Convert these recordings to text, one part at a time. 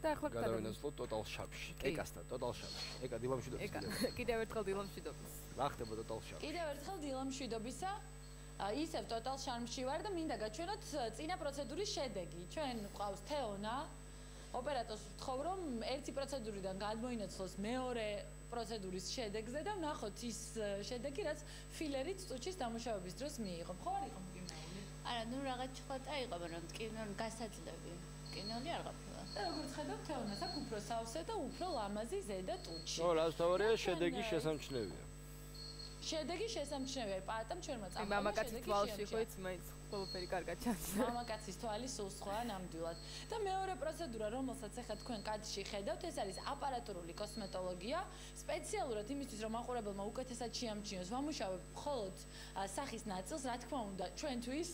და ახლა გადავინაცვლოთ ტოტალ შაპში. ეკასთან, ტოტალ შაპში. ეკა დილამშვიდობის. კიდევ ერთხელ დილამშვიდობის. რა ხდება ტოტალ შაპში? კიდევ ერთხელ დილამშვიდობისა. ისევ ტოტალ შარმში ვარ და მინდა გაჩვენოთ წინა პროცედურის შედეგი. ჩვენ გვყავს თეონა. ოპერატორს ვთხოვ, რომ ერთი პროცედურიდან გადმოინაცვლოს მეორე პროცედურის შედეგზე და ვნახოთ ის შედეგი, რაც ფილერით წუჩის დამუშავების დროს მიიღო. ხო არ იყო მტკივნეული? არა, ნუ რაღაც ჩხოტა იყო, მაგრამ მტკივნეული გასაძლები. მტკივნეული არ ყოფილა. და როგორც ხედავთ, თეონას აქვს უფრო სავსე და უფრო ლამაზი ზედა ტუჩი. ნუ რაც თავარია, შედეგი შესამჩნევია. შედეგი შესამჩნევია. პატამ ჩვენმა წამოიღო მამაკაცის თვალში ხო იცი მაინც ყველაფერი კარგად ჩანს. მამაკაცის თვალი სულ სხვაა ნამდვილად. და მეორე პროცედურა, რომელსაც ახლა თქვენ კადრში ხედავთ, ეს არის აპარატურული კოსმეტოლოგია. სპეციალურად იმისთვის, რომ მაყურებელმა უკეთესად შეამჩნიოს, ვამუშავებ მხოლოდ სახის ნაწილს, რა თქმა უნდა, ჩვენთვის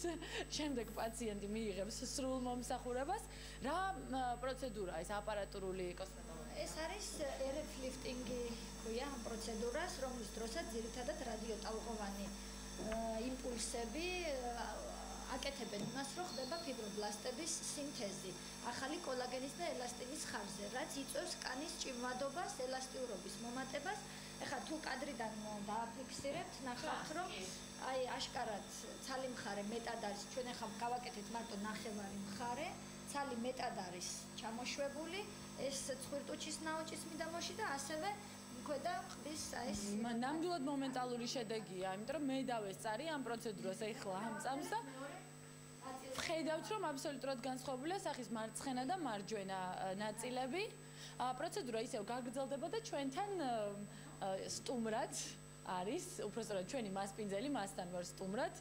შემდეგ პაციენტი მიიღებს სრულ მომსახურებას. რა პროცედურაა ეს აპარატურული კოსმეტოლოგია? ეს არის RF lifting-ი ქვია ამ პროცედურას, რომლის დროსაც ძირითადად რადიოტალღოვანი იმპულსები აკეთებენ იმას, რომ ხდება ფიბრობლასტების სინთეზი, ახალი კოლაგენის და ელასტინის ხარჯზე, რაც იწვევს კანის ჭმადობას, ელასტიურობის მომატებას. ეხლა თუ კადრიდან დააფიქსირებთ, ნახავთ, რომ აი აშკარად ცალი მხარე მეტად არის, ჩვენ ახლა გავაკეთეთ მარტო ნახევარი მხარე, ცალი მეტად არის ჩამოშვებული, ეს ცხვირტუჩის ნაოჭის მიდამოში და ასევე ქვედა ყბის აი ეს ნამდვილად მომენტალური შედეგია, იმიტომ რომ მე დავესწარი ამ პროცედურას ახლა ამ წამს და ხედავთ, რომ აბსოლუტურად განსხვავებულია სახის მარცხენა და მარჯვენა ნაწილები. პროცედურა ისევ გაგრძელდება და ჩვენთან სტუმრად არის, უბრალოდ ჩვენი მასპინძელი, მასთან ვარ სტუმრად,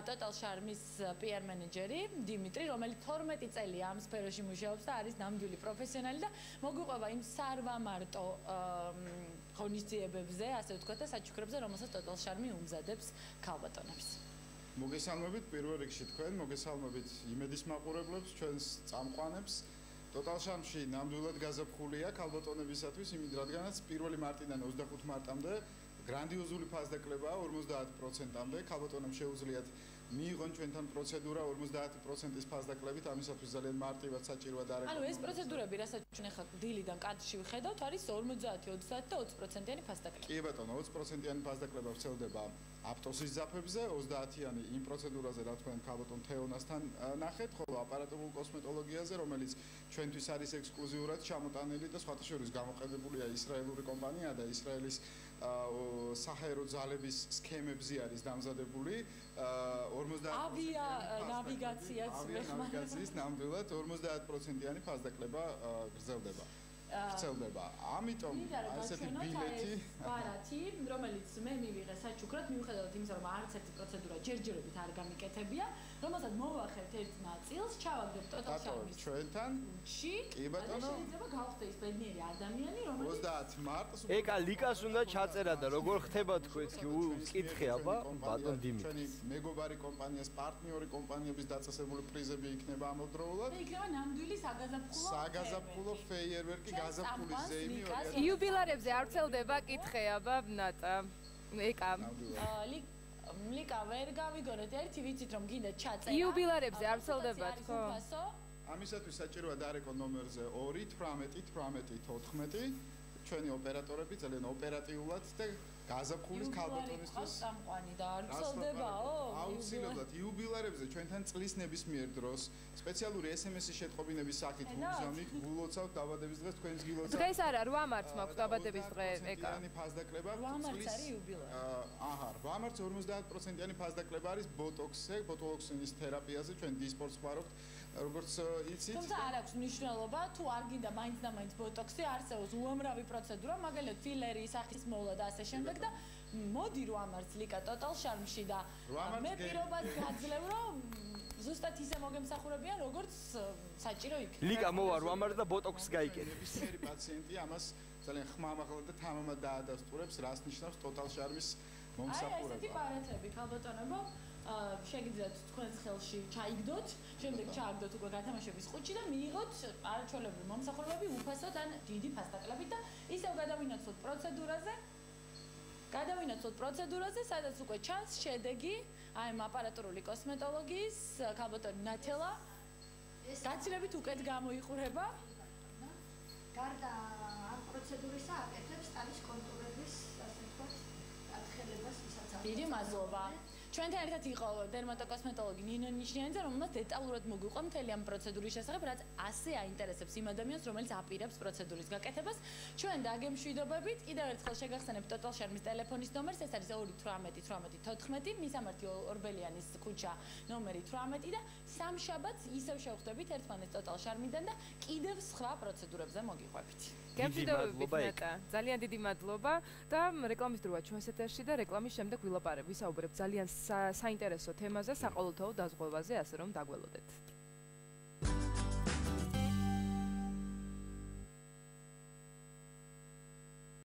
Total Charm-ის PR მენეჯერი დიმიტრი, რომელიც 12 წელია ამ სფეროში მუშაობს და არის ნამდვილი პროფესიონალი და მოგვიყვება იმ სარვამარტო ღონისძიებებზე, ასე ვთქვათ და საჩუქრებზე, რომელსაც Total Charm-ი უმზადებს ქალბატონებს. მოგესალმებით პირველ რიგში თქვენ, მოგესალმებით იმედის მაყურებლებს, ჩვენს წამყვანებს. Total Charm-ში ნამდვილად გაზაფხულია ქალბატონებისათვის, იმით რადგანაც 1 მარტიდან 25 მარტამდე გრანდიოზული ფასდაკლებაა 50%-მდე. ქალბატონებს შეუძლიათ მიიღონ ჩვენთან პროცედურა 50%-ის ფასდაკლებით, ამისათვის ძალიან მარტივად საჭიროა დარეკომენდო. ანუ ეს პროცედურები, რასაც ჩვენ ახლა დილიდან კადრში ვხედავთ, არის 50, 30 და 20%-იანი ფასდაკლება. კი ბატონო, 20%-იანი ფასდაკლება ვრცელდება აპტოსის ძაფებზე, 30-იანი იმ პროცედურაზე, რაც თქვენ ქალბატონ თეონასთან ნახეთ, ხოლო აპარატურულ კოსმეტოლოგიაზე, რომელიც ჩვენთვის არის ექსკლუზიურად ჩამოტანილი და სხვათა შორის გამოყენებულია ისრაელური კომპანია და ისრაელის საჰაერო ძალების სქემებზე არის დამზადებული 50 ავია ნავიგაციაც ნავიგაციის ნამდვილად 50%-იანი ფასდაკლება გრძელდება. ვრცელდება. ამიტომ ასეთი ბილეთი ბარათი, რომელიც მე მივიღე საჩუქრად, მიუხედავად იმისა, რომ არც ერთი პროცედურა ჯერჯერობით არ გამიკეთებია, რომელსაც მოვახერთ ერთ ნაწილს, ჩავაგდებ Total Charm-ის ჩვენთან. კი ბატონო. და შეიძლება გავხდე ის ბედნიერი ადამიანი, რომელიც 30 მარტს ეკა ლიკას უნდა ჩაწერა და როგორ ხდება თქვენს კითხე აბა ბატონ დიმიტრი. ჩვენი მეგობარი კომპანიას, პარტნიორი კომპანიების დაწესებული პრიზები იქნება ამავდროულად. და იქნება ნამდვილი საგაზაფხულო ფეიერვერკი გაზაფხულის ზეიმი იუბილარებზე არ ვრცელდება კითხე აბა ნატა ეკა ლიკა ვერ გავიგონეთ ერთი ვიცით რომ გინდა ჩაწერა იუბილარებზე არ ვრცელდება თქო ამისათვის საჭიროა დარეკო ნომერზე 2 18 18 14 ჩვენი ოპერატორები ძალიან ოპერატიულად და გაზაფხულის ქალბატონისთვის სამყვანი და არ ვრცელდებაო აუცილებლად იუბილარებზე ჩვენთან წლის ნებისმიერ დროს სპეციალური SMS-ის შეტყობინების sakit გულზავნით გულოცავთ დაბადების დღეს თქვენს გილოცავთ დღეს არა 8 მარტს მაქვს დაბადების დღე ეკა 50%-იანი ფასდაკლება 8 მარტს არის იუბილარი აჰა 8 მარტს 50%-იანი ფასდაკლება არის ბოტოქსზე ბოტოქსინის თერაპიაზე ჩვენ დისპორტს ვხმარობთ როგორც იცით თუმცა არ აქვს მნიშვნელობა თუ არ გინდა მაინც და მაინც ბოტოქსი არსებობს უამრავი პროცედურა მაგალითად ფილერი სახის მოვლა და ასე შემდეგ და მოდი 8 მარტს ლიკა Total Charm-ში და მე პირობას გაძლევ რომ ზუსტად ისე მოგემსახურებიან როგორც საჭირო იქნება ლიკა მოვა 8 მარტს და ბოტოქს გაიკეთე ნებისმიერი პაციენტი ამას ძალიან ხმამაღლა და თამამად დაადასტურებს რას ნიშნავს Total Charm-ის მომსახურება აი ესეთი პარამეტრები ქალბატონებო შეგიძლიათ თქვენს ხელში ჩაიგდოთ, შემდეგ ჩააგდოთ უკვე გათამაშების ყუთში და მიიღოთ არაჩვეულებრივი მომსახურებები უფასოდ ან დიდი ფასდაკლებით და ისევ გადავინაცვლოთ პროცედურაზე, სადაც უკვე ჩანს შედეგი აი ამ აპარატურული კოსმეტოლოგიის ქალბატონი ნათელა გაცილებით უკეთ გამოიყურება გარდა ამ პროცედურისა აკეთებს ტანის კონტურების, ასე ვთქვათ, ათხელებას, ვისაც აქვს. დიდი მადლობა. ჩვენთან ერთად იყო დერმატოკოსმეტოლოგი ნინო ნიშნიანიძე, რომელმაც დეტალურად მოგვიყვა მთელი ამ პროცედურის შესახებ, რაც ასე აინტერესებს იმ ადამიანს, რომელიც აპირებს პროცედურის გაკეთებას. ჩვენ დაგემშვიდობებით, კიდევ ერთხელ შეგახსენებთ Total Charm-ის ტელეფონის ნომერს, ეს არის 218-18-14, მისამართი ორბელიანის ქუჩა ნომერი 18 და სამშაბათს ისევ შევხვდებით ერთმანეთს Total Charm-დან და კიდევ სხვა პროცედურებზე მოგიყვებით. გემშვიდობებით ნატა. ძალიან დიდი მადლობა და რეკლამის დროა ჩვენს ეთერში და რეკლამის შემდეგ ვილაპარებ, ვისაუბრებ ძალიან საინტერესო თემაზე, საყოველთაო დაზღვევაზე, ასე რომ დაგველოდეთ.